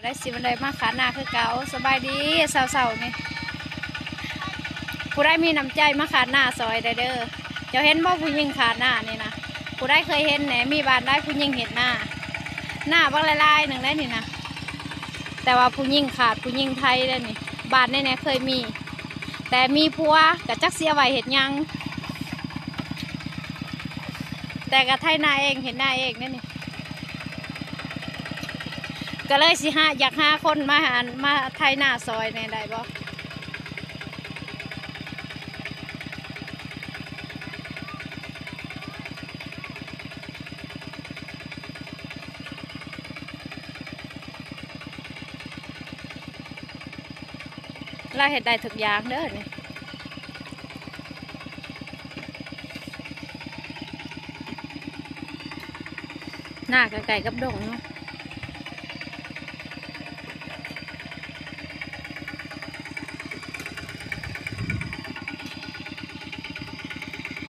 ได้สิวันใดมาขาหน้าคือเก่าสบายดีเศร้าๆนี่ผู้ได้มีน้ำใจมาขาหน้าซอยเด้อเจ้าเห็นบ่ผู้หญิงขาหน้านี่นะผู้ได้เคยเห็นแหนมีบ้านได้ผู้หญิงเห็นหน้าบักลายๆหนึ่งได้นี่นะแต่ว่าผู้หญิงขาดผู้หญิงไทยได้นี่บ้านนี่เคยมีแต่มีผัวกับจักเสียไว้เห็นยังแต่กับไทยหน้าเองเห็นหน้าเองนั่นนี่ก็เลยสิอยากหาคนมาไทยหน้าซอยในใดบ่เราเห็ดได้ทุกอย่างเด้อนี่หน้าไก่กับดงเนาะ